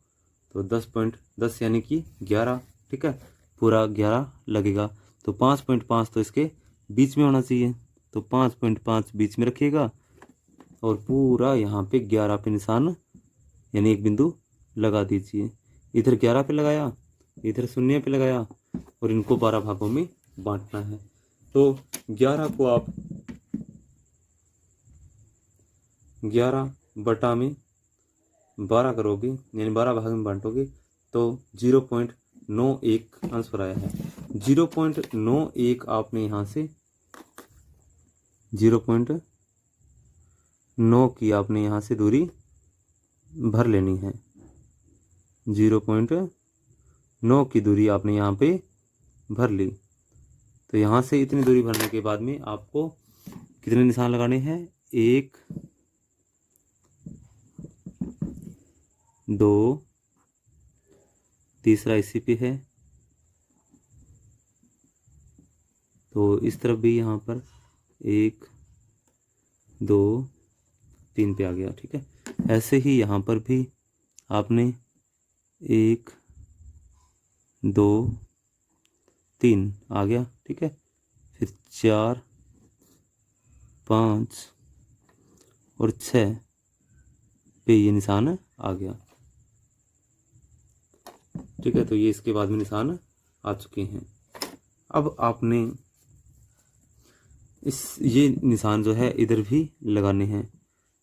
तो 10.10 यानी कि 11, ठीक है। पूरा 11 लगेगा, तो 5.5 तो इसके बीच में होना चाहिए, तो 5.5 बीच में रखिएगा, और पूरा यहाँ पे 11 पे निशान यानी एक बिंदु लगा दीजिए। इधर 11 पे लगाया, इधर 0 पे लगाया, और इनको 12 भागों में बांटना है। तो 11 को आप 11 बटा में 12 करोगे, यानी 12 भाग में बांटोगे, तो 0.91 आंसर आया है। 0.91 आपने यहाँ से 0.9 की आपने यहाँ से दूरी भर लेनी है। 0.9 की दूरी आपने यहाँ पे भर ली। तो यहाँ से इतनी दूरी भरने के बाद में आपको कितने निशान लगाने हैं, 1 2, तीसरा इसी पे है, तो इस तरफ भी यहाँ पर 1 2 3 पे आ गया, ठीक है। ऐसे ही यहाँ पर भी आपने 1 2 3 आ गया, ठीक है। फिर 4 5 और 6 पे ये निशान आ गया। ठीक है, तो ये इसके बाद में निशान आ चुके हैं। अब आपने ये निशान जो है इधर भी लगाने हैं।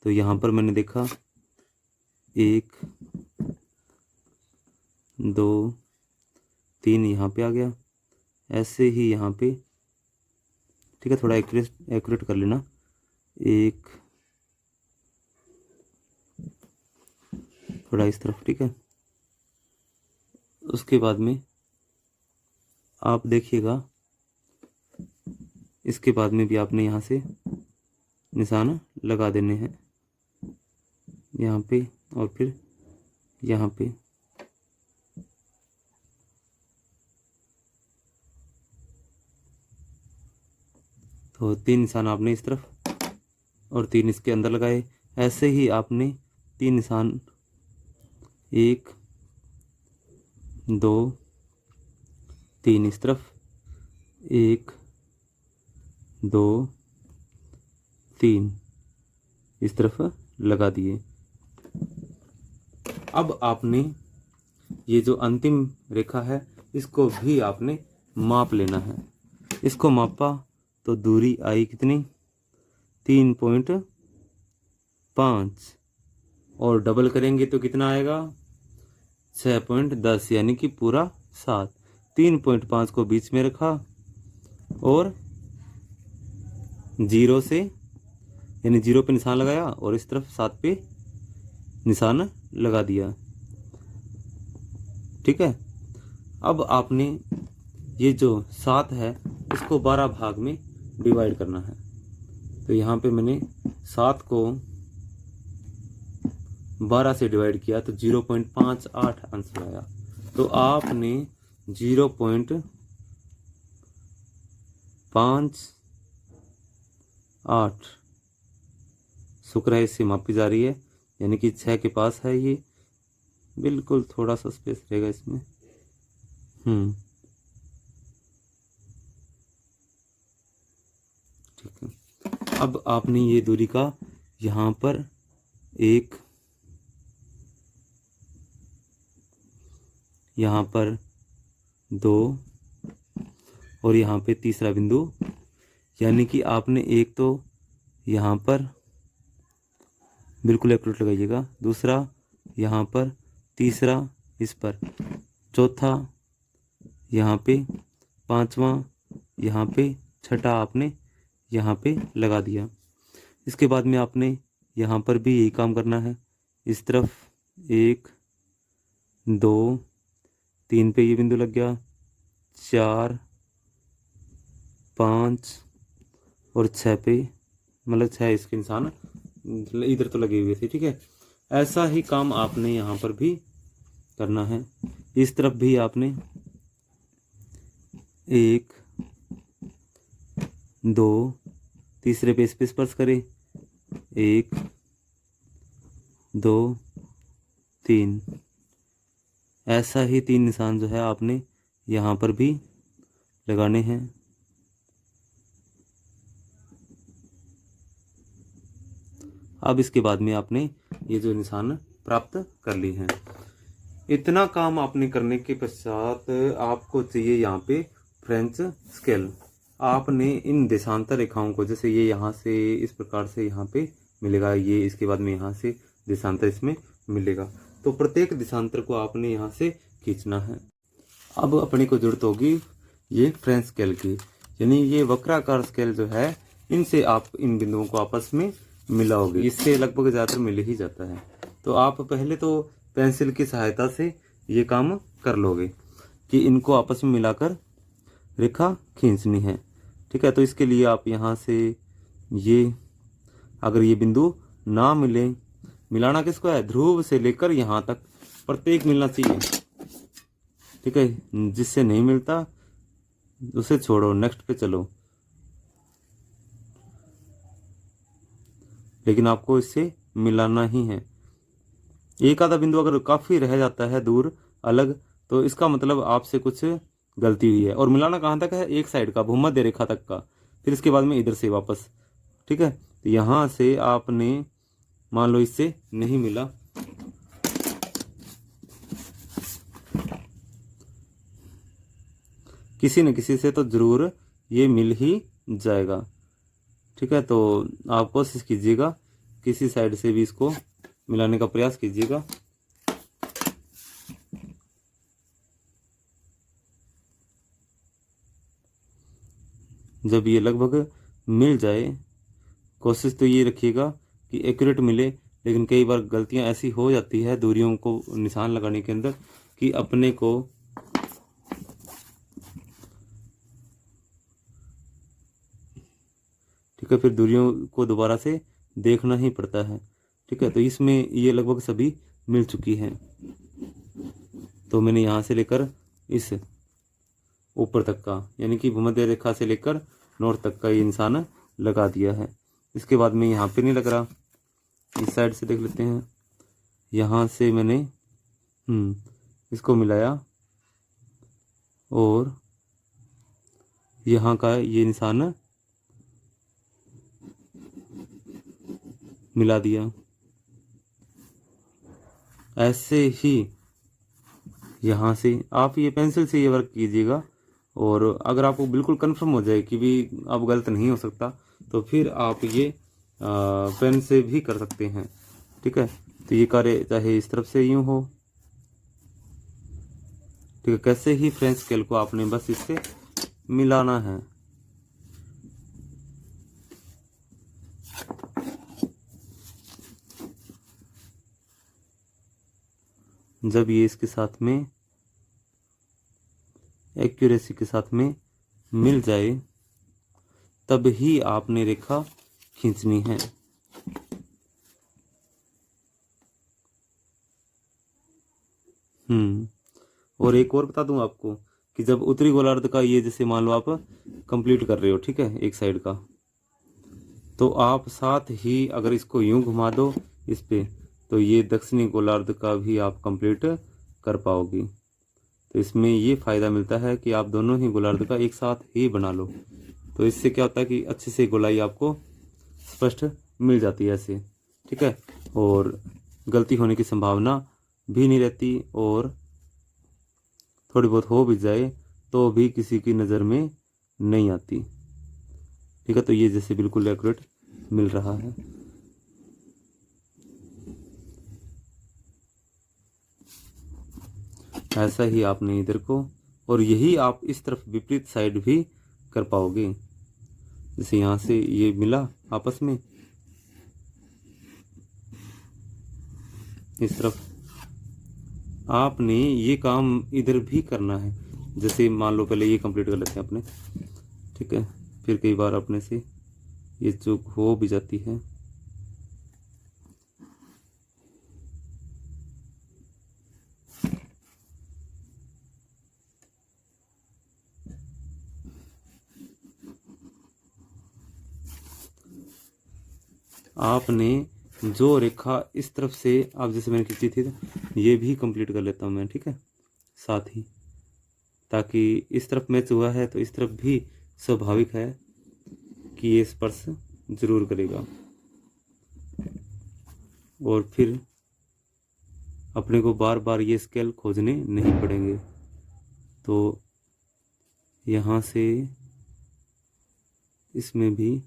तो यहाँ पर मैंने देखा 1 2 3 यहाँ पे आ गया, ऐसे ही यहाँ पे। ठीक है, थोड़ा एक्यूरेट कर लेना। 1 थोड़ा इस तरफ। ठीक है, उसके बाद में आप देखिएगा, इसके बाद में भी आपने यहाँ से निशान लगा देने हैं, यहाँ पे और फिर यहाँ पे। तो 3 निशान आपने इस तरफ और 3 इसके अंदर लगाए। ऐसे ही आपने 3 निशान 1 2 3 इस तरफ, 1 2 3 इस तरफ लगा दिए। अब आपने ये जो अंतिम रेखा है इसको भी आपने माप लेना है। इसको मापा तो दूरी आई कितनी, 3.5 और डबल करेंगे तो कितना आएगा, 6.10, यानी कि पूरा 7। 3.5 को बीच में रखा और 0 से, यानी 0 पे निशान लगाया और इस तरफ 7 पे निशान लगा दिया। ठीक है, अब आपने ये जो 7 है इसको 12 भाग में डिवाइड करना है। तो यहाँ पे मैंने 7 को 12 से डिवाइड किया तो 0.58 आंसर आया। तो आपने 0.58, शुक्र है इससे मापी जा रही है, यानी कि 6 के पास है ये, बिल्कुल थोड़ा सा स्पेस रहेगा इसमें। ठीक है, अब आपने ये दूरी का यहाँ पर 1, यहाँ पर 2 और यहाँ पे तीसरा बिंदु, यानी कि आपने एक तो यहाँ पर बिल्कुल एक्यूरेट लगाइएगा, दूसरा यहाँ पर, तीसरा इस पर, चौथा यहाँ पे, पांचवा यहाँ पे, छठा आपने यहाँ पे लगा दिया। इसके बाद में आपने यहाँ पर भी यही काम करना है। इस तरफ 1 2 3 पे ये बिंदु लग गया, 4 5 और 6 पे, मतलब 6 इसके निशान इधर तो लगे हुए थे। ठीक है, ऐसा ही काम आपने यहाँ पर भी करना है। इस तरफ भी आपने 1 2, तीसरे पे स्पर्श करें, 1 2 3, ऐसा ही 3 निशान जो है आपने यहाँ पर भी लगाने हैं। अब इसके बाद में आपने ये जो निशान प्राप्त कर ली हैं। इतना काम आपने करने के पश्चात आपको चाहिए यहाँ पे फ्रेंच स्केल। आपने इन देशांतर रेखाओं को, जैसे ये यहाँ से इस प्रकार से यहाँ पे मिलेगा, ये इसके बाद में यहाँ से देशांतर इसमें मिलेगा, तो प्रत्येक देशांतर को आपने यहाँ से खींचना है। अब अपने को जरूरत होगी ये फ्रेंच स्केल की, यानी ये वक्राकार स्केल जो है, इनसे आप इन बिंदुओं को आपस में मिलाओगे। इससे लगभग ज़्यादातर मिल ही जाता है। तो आप पहले तो पेंसिल की सहायता से ये काम कर लोगे कि इनको आपस में मिलाकर रेखा खींचनी है। ठीक है, तो इसके लिए आप यहाँ से ये, अगर ये बिंदु ना मिले, मिलाना किसको है, ध्रुव से लेकर यहाँ तक प्रत्येक मिलना चाहिए। ठीक है, जिससे नहीं मिलता उसे छोड़ो, नेक्स्ट पे चलो, लेकिन आपको इससे मिलाना ही है। एक आधा बिंदु अगर काफी रह जाता है दूर अलग, तो इसका मतलब आपसे कुछ गलती हुई है। और मिलाना कहाँ तक है, एक साइड का, भूमध्य रेखा तक का, फिर इसके बाद में इधर से वापस। ठीक है, तो यहाँ से आपने मान लो इससे नहीं मिला, किसी न किसी से तो जरूर ये मिल ही जाएगा। ठीक है, तो आप कोशिश कीजिएगा, किसी साइड से भी इसको मिलाने का प्रयास कीजिएगा। जब ये लगभग मिल जाए, कोशिश तो ये रखिएगा कि एक्यूरेट मिले, लेकिन कई बार गलतियां ऐसी हो जाती है दूरियों को निशान लगाने के अंदर कि अपने को ठीक है, फिर दूरियों को दोबारा से देखना ही पड़ता है। ठीक है, तो इसमें ये लगभग सभी मिल चुकी हैं। तो मैंने यहाँ से लेकर इस ऊपर तक का, यानी कि भूमध्य रेखा से लेकर नॉर्थ तक का ये निशान लगा दिया है। इसके बाद में यहाँ पे नहीं लग रहा, इस साइड से देख लेते हैं। यहाँ से मैंने इसको मिलाया और यहाँ का ये निशान मिला दिया। ऐसे ही यहाँ से आप ये पेंसिल से ये वर्क कीजिएगा, और अगर आपको बिल्कुल कंफर्म हो जाए कि भी अब गलत नहीं हो सकता, तो फिर आप ये पेन से भी कर सकते हैं। ठीक है, तो ये कार्य चाहे इस तरफ से यूं हो। ठीक है, कैसे ही फ्रेंच स्केल को आपने बस इससे मिलाना है। जब ये इसके साथ में एक्यूरेसी के साथ में मिल जाए, तब ही आपने रेखा खींचनी है। और एक और बता दूं आपको कि जब उत्तरी गोलार्ध का ये जैसे मान लो आप कंप्लीट कर रहे हो, ठीक है, एक साइड का, तो आप साथ ही अगर इसको यूं घुमा दो इस पे, तो ये दक्षिणी गोलार्ध का भी आप कंप्लीट कर पाओगे। तो इसमें ये फ़ायदा मिलता है कि आप दोनों ही गोलार्ध का एक साथ ही बना लो। तो इससे क्या होता है कि अच्छे से गोलाई आपको स्पष्ट मिल जाती है ऐसे। ठीक है, और गलती होने की संभावना भी नहीं रहती, और थोड़ी बहुत हो भी जाए तो भी किसी की नज़र में नहीं आती। ठीक है, तो ये जैसे बिल्कुल एक्यूरेट मिल रहा है। ऐसा ही आपने इधर को, और यही आप इस तरफ विपरीत साइड भी कर पाओगे। जैसे यहाँ से ये मिला आपस में, इस तरफ आपने ये काम इधर भी करना है। जैसे मान लो पहले ये कंप्लीट कर लेते हैं अपने। ठीक है, फिर कई बार अपने से ये चूक हो भी जाती है। आपने जो रेखा इस तरफ से आप जैसे मैंने खींची थी, तो ये भी कंप्लीट कर लेता हूँ मैं। ठीक है, साथ ही, ताकि इस तरफ मैच हुआ है तो इस तरफ भी स्वाभाविक है कि ये स्पर्श जरूर करेगा। और फिर अपने को बार बार ये स्केल खोजने नहीं पड़ेंगे। तो यहाँ से इसमें भी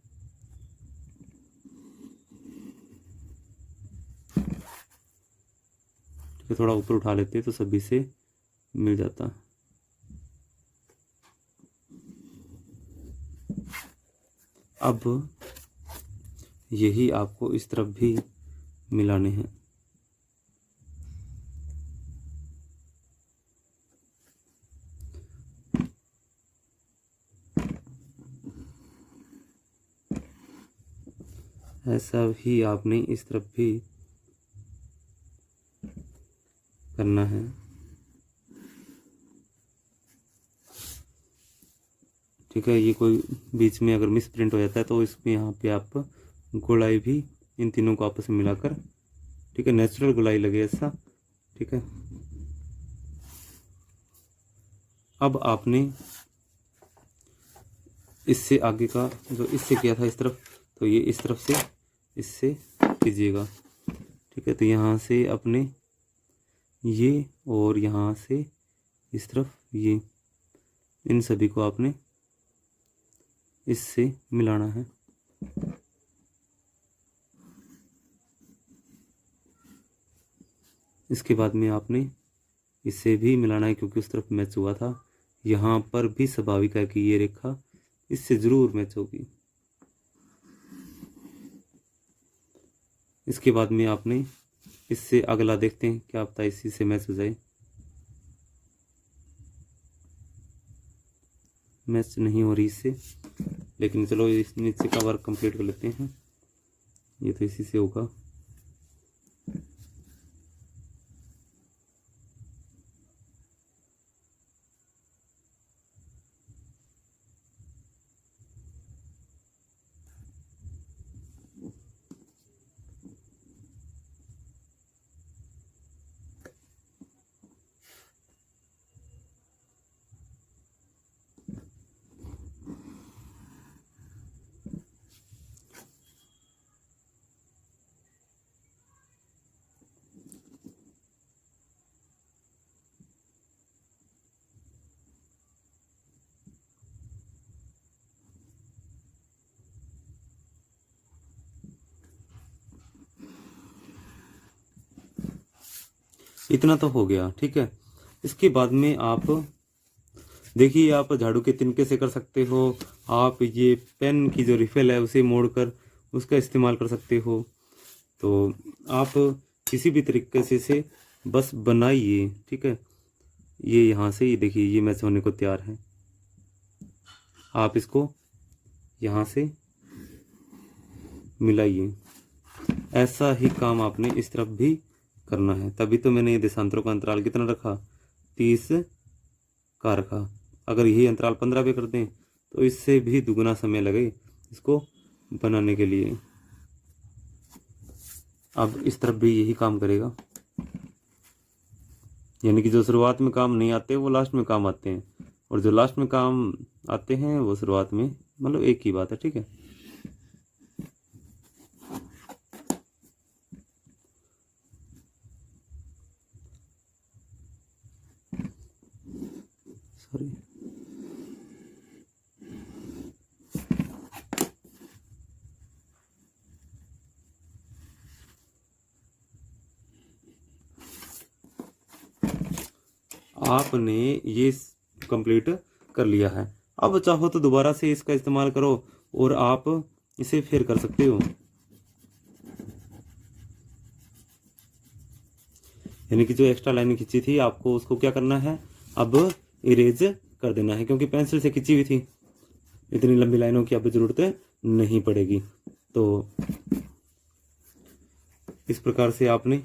थोड़ा ऊपर उठा लेते तो सभी से मिल जाता। अब यही आपको इस तरफ भी मिलाने हैं। ऐसा ही आपने इस तरफ भी करना है। ठीक है, ये कोई बीच में अगर मिस प्रिंट हो जाता है तो इसमें यहाँ पे आप गोलाई भी इन तीनों को आपस में मिलाकर, ठीक है, नेचुरल गोलाई लगे ऐसा। ठीक है, अब आपने इससे आगे का जो इससे किया था इस तरफ, तो ये इस तरफ से इससे कीजिएगा। ठीक है। तो यहाँ से अपने ये और यहाँ से इस तरफ ये, इन सभी को आपने इससे मिलाना है। इसके बाद में आपने इसे भी मिलाना है क्योंकि उस तरफ मैच हुआ था। यहाँ पर भी स्वाभाविक है कि ये रेखा इससे जरूर मैच होगी। इसके बाद में आपने इससे अगला देखते हैं, क्या पता इसी से मैच हो जाए। मैच नहीं हो रही इससे, लेकिन चलो इस नीचे का वर्क कंप्लीट कर लेते हैं। ये तो इसी से होगा। इतना तो हो गया, ठीक है। इसके बाद में आप देखिए, आप झाड़ू के तिनके से कर सकते हो। आप ये पेन की जो रिफिल है उसे मोड़कर उसका इस्तेमाल कर सकते हो। तो आप किसी भी तरीके से बस बनाइए, ठीक है। ये यहाँ से ये देखिए, ये मैच होने को तैयार है। आप इसको यहाँ से मिलाइए। ऐसा ही काम आपने इस तरफ भी करना है। तभी तो मैंने देशांतरों का अंतराल कितना रखा, 30 का रखा। अगर यही अंतराल 15 पे कर दें तो इससे भी दुगना समय लगे इसको बनाने के लिए। अब इस तरफ भी यही काम करेगा, यानी कि जो शुरुआत में काम नहीं आते वो लास्ट में काम आते हैं, और जो लास्ट में काम आते हैं वो शुरुआत में, मतलब एक ही बात है, ठीक है। सॉरी, आपने ये कंप्लीट कर लिया है। अब चाहो तो दोबारा से इसका इस्तेमाल करो और आप इसे फिर कर सकते हो, यानी कि जो एक्स्ट्रा लाइन खींची थी आपको उसको क्या करना है, अब इरेज कर देना है, क्योंकि पेंसिल से खींची हुई थी। इतनी लंबी लाइनों की अब जरूरत नहीं पड़ेगी। तो इस प्रकार से आपने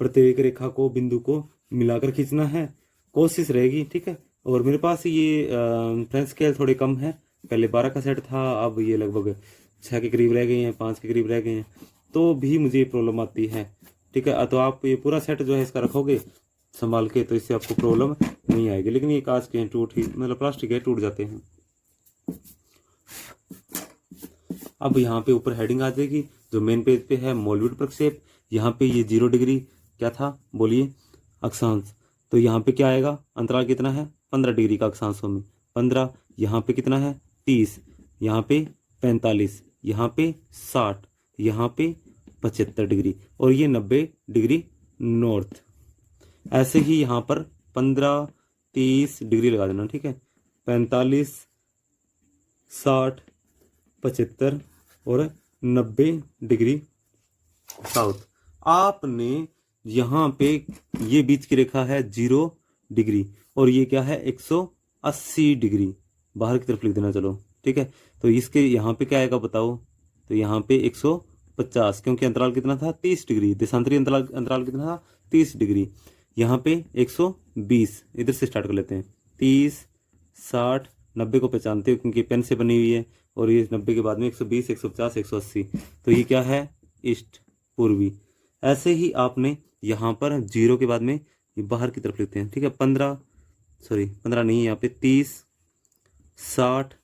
प्रत्येक रेखा को, बिंदु को मिलाकर खींचना है, कोशिश रहेगी, ठीक है। और मेरे पास ये फ्रेंच स्केल थोड़े कम है। पहले 12 का सेट था, अब ये लगभग 6 के करीब रह गए हैं, 5 के करीब रह गए हैं, तो भी मुझे ये प्रॉब्लम आती है, ठीक है। तो आप ये पूरा सेट जो है इसका रखोगे संभाल के, तो इससे आपको प्रॉब्लम नहीं आएगी। लेकिन ये कांच के हैं, टूट ही, मतलब प्लास्टिक है, टूट जाते हैं। अब यहाँ पे ऊपर हेडिंग आ जाएगी जो मेन पेज पे है, मौलविड प्रक्षेप। यहाँ पे ये 0 डिग्री क्या था बोलिए, अक्षांश। तो यहाँ पे क्या आएगा, अंतराल कितना है, 15 डिग्री का अक्षांशों में 15। यहाँ पे कितना है, 30। यहाँ पे 45। यहाँ पे 60। यहाँ पे 75 डिग्री, और ये 90 डिग्री नॉर्थ। ऐसे ही यहाँ पर 15, 30 डिग्री लगा देना, ठीक है। 45, 60, 75 और 90 डिग्री साउथ। आपने यहाँ पे ये बीच की रेखा है 0 डिग्री, और ये क्या है 180 डिग्री, बाहर की तरफ लिख देना, चलो ठीक है। तो इसके यहाँ पे क्या आएगा बताओ, तो यहाँ पे 150, क्योंकि अंतराल कितना था, 30 डिग्री। देशांतरी अंतराल कितना था, 30 डिग्री। यहाँ पे 120, इधर से स्टार्ट कर लेते हैं, 30, 60, 90 को पहचानते हो क्योंकि पेन से बनी हुई है, और ये 90 के बाद में 120, 150, 180, तो ये क्या है, ईस्ट, पूर्वी। ऐसे ही आपने यहाँ पर 0 के बाद में ये बाहर की तरफ लिखते हैं, ठीक है। 15 नहीं, यहाँ पे 30, 60,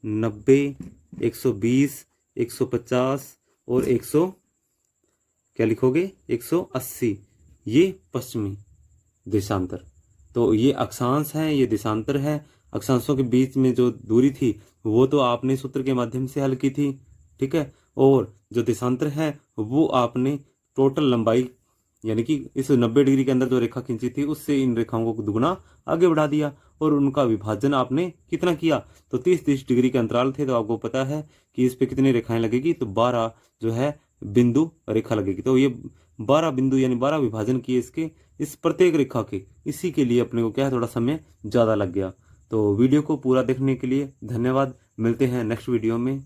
90, 120, 150 और 180, क्या लिखोगे 180, ये पश्चिमी देशांतर। तो ये अक्षांश है, ये देशांतर है। अक्षांशों के बीच में जो दूरी थी वो तो आपने सूत्र के माध्यम से हल की थी, ठीक है। और जो देशांतर है वो आपने टोटल लंबाई यानी कि इस 90 डिग्री के अंदर जो रेखा खींची थी उससे इन रेखाओं को दुगुना आगे बढ़ा दिया और उनका विभाजन आपने कितना किया, तो 30-30 डिग्री के अंतराल थे। तो आपको पता है कि इस पे कितनी रेखाएं लगेगी, तो 12 जो है बिंदु रेखा लगेगी। तो ये 12 बिंदु यानी 12 विभाजन किए इसके, इस प्रत्येक रेखा के। इसी के लिए अपने को क्या है, थोड़ा समय ज़्यादा लग गया। तो वीडियो को पूरा देखने के लिए धन्यवाद। मिलते हैं नेक्स्ट वीडियो में।